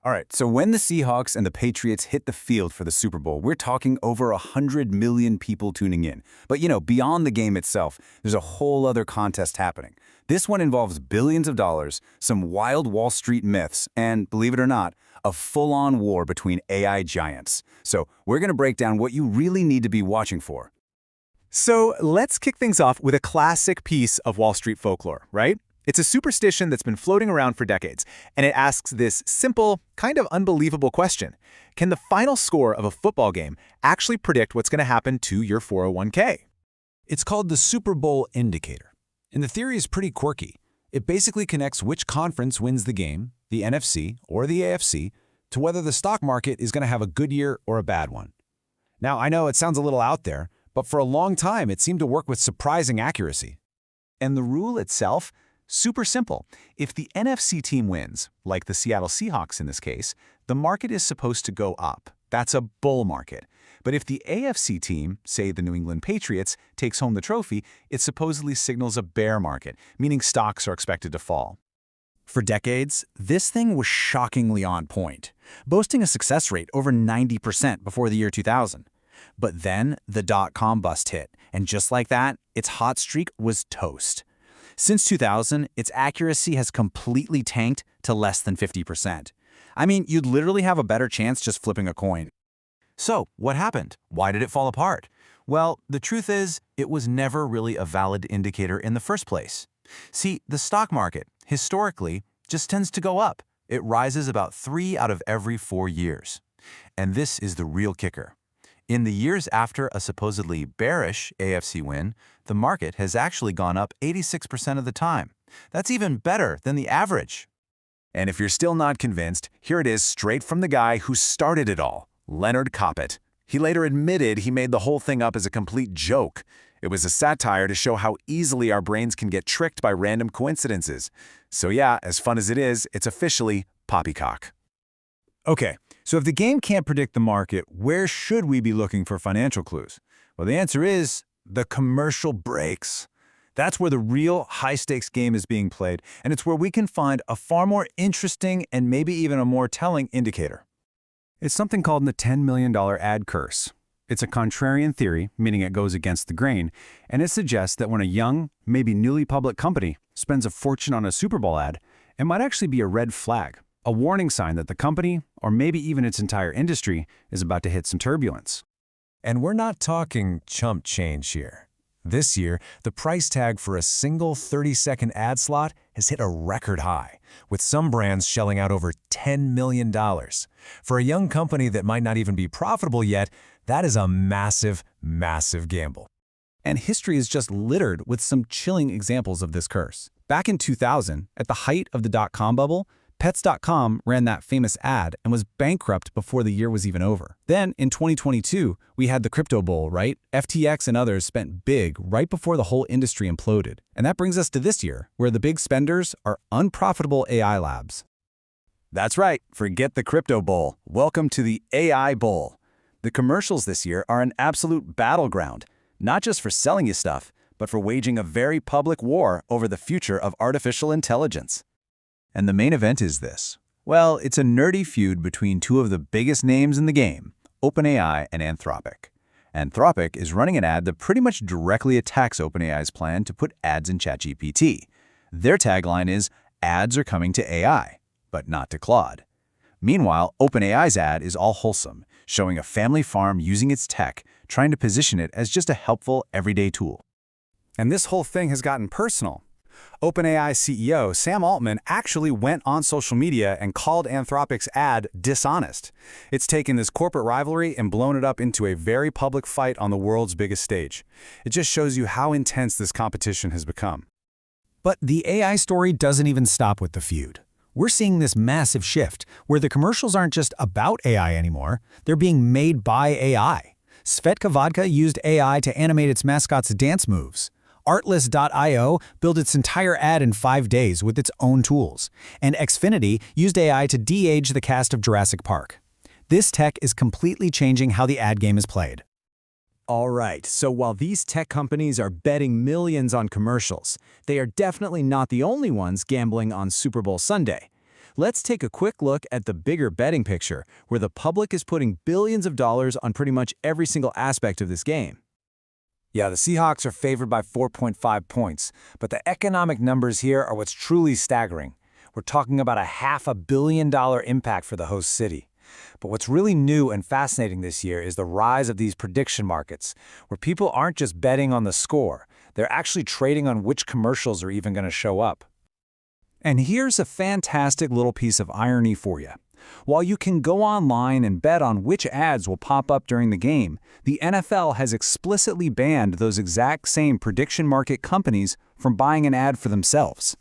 All right, so when the Seahawks and the Patriots hit the field for the Super Bowl, we're talking over 100 million people tuning in. But beyond the game itself, there's a whole other contest happening. This one involves billions of dollars, some wild Wall Street myths, and, believe it or not, a full-on war between AI giants. So we're going to break down what you really need to be watching for. So let's kick things off with a classic piece of Wall Street folklore, right? It's a superstition that's been floating around for decades, and it asks this simple, kind of unbelievable question. Can the final score of a football game actually predict what's going to happen to your 401k? It's called the Super Bowl indicator, and the theory is pretty quirky. It basically connects which conference wins the game, the NFC or the AFC, to whether the stock market is going to have a good year or a bad one. Now, I know it sounds a little out there, but for a long time it seemed to work with surprising accuracy. And the rule itself? Super simple. If the NFC team wins, like the Seattle Seahawks in this case, the market is supposed to go up. That's a bull market. But if the AFC team, say the New England Patriots, takes home the trophy, it supposedly signals a bear market, meaning stocks are expected to fall. For decades, this thing was shockingly on point, boasting a success rate over 90% before the year 2000. But then the dot-com bust hit, and just like that, its hot streak was toast. Since 2000, its accuracy has completely tanked to less than 50%. I mean, you'd literally have a better chance just flipping a coin. So, what happened? Why did it fall apart? Well, the truth is, it was never really a valid indicator in the first place. See, the stock market, historically, just tends to go up. It rises about 3 out of every 4 years. And this is the real kicker. In the years after a supposedly bearish AFC win, the market has actually gone up 86% of the time. That's even better than the average. And if you're still not convinced, here it is straight from the guy who started it all, Leonard Koppett. He later admitted he made the whole thing up as a complete joke. It was a satire to show how easily our brains can get tricked by random coincidences. So yeah, as fun as it is, it's officially poppycock. Okay, so if the game can't predict the market, where should we be looking for financial clues? Well, the answer is the commercial breaks. That's where the real high-stakes game is being played, and it's where we can find a far more interesting and maybe even a more telling indicator. It's something called the $10 million ad curse. It's a contrarian theory, meaning it goes against the grain, and it suggests that when a young, maybe newly public company spends a fortune on a Super Bowl ad, it might actually be a red flag, a warning sign that the company, or maybe even its entire industry, is about to hit some turbulence. And we're not talking chump change here. This year, the price tag for a single 30-second ad slot has hit a record high, with some brands shelling out over $10 million. For a young company that might not even be profitable yet, that is a massive, massive gamble. And history is just littered with some chilling examples of this curse. Back in 2000, at the height of the dot-com bubble, Pets.com ran that famous ad and was bankrupt before the year was even over. Then, in 2022, we had the crypto bull, right? FTX and others spent big right before the whole industry imploded. And that brings us to this year, where the big spenders are unprofitable AI labs. That's right, forget the crypto bull. Welcome to the AI bull. The commercials this year are an absolute battleground, not just for selling you stuff, but for waging a very public war over the future of artificial intelligence. And the main event is this. Well, it's a nerdy feud between two of the biggest names in the game, OpenAI and Anthropic. Anthropic is running an ad that pretty much directly attacks OpenAI's plan to put ads in ChatGPT. Their tagline is, "Ads are coming to AI, but not to Claude." Meanwhile, OpenAI's ad is all wholesome, showing a family farm using its tech, trying to position it as just a helpful, everyday tool. And this whole thing has gotten personal. OpenAI CEO Sam Altman actually went on social media and called Anthropic's ad dishonest. It's taken this corporate rivalry and blown it up into a very public fight on the world's biggest stage. It just shows you how intense this competition has become. But the AI story doesn't even stop with the feud. We're seeing this massive shift where the commercials aren't just about AI anymore, they're being made by AI. Svetka Vodka used AI to animate its mascot's dance moves. Artlist.io built its entire ad in 5 days with its own tools. And Xfinity used AI to de-age the cast of Jurassic Park. This tech is completely changing how the ad game is played. All right, so while these tech companies are betting millions on commercials, they are definitely not the only ones gambling on Super Bowl Sunday. Let's take a quick look at the bigger betting picture, where the public is putting billions of dollars on pretty much every single aspect of this game. Yeah, the Seahawks are favored by 4.5 points, but the economic numbers here are what's truly staggering. We're talking about a $500 million impact for the host city. But what's really new and fascinating this year is the rise of these prediction markets, where people aren't just betting on the score, they're actually trading on which commercials are even going to show up. And here's a fantastic little piece of irony for you. While you can go online and bet on which ads will pop up during the game, the NFL has explicitly banned those exact same prediction market companies from buying an ad for themselves.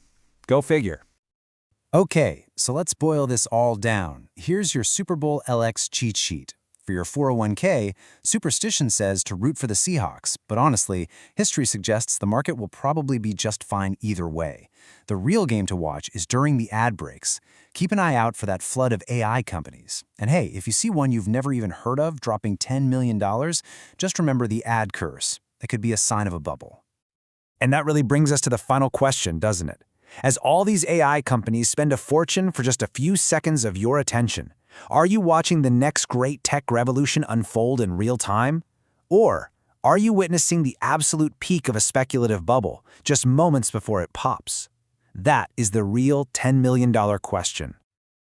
Go figure. Okay, so let's boil this all down. Here's your Super Bowl LX cheat sheet. For your 401k, superstition says to root for the Seahawks, but honestly, history suggests the market will probably be just fine either way. The real game to watch is during the ad breaks. Keep an eye out for that flood of AI companies. And hey, if you see one you've never even heard of dropping $10 million, just remember the ad curse. It could be a sign of a bubble. And that really brings us to the final question, doesn't it? As all these AI companies spend a fortune for just a few seconds of your attention, are you watching the next great tech revolution unfold in real time? Or are you witnessing the absolute peak of a speculative bubble just moments before it pops? That is the real $10 million question.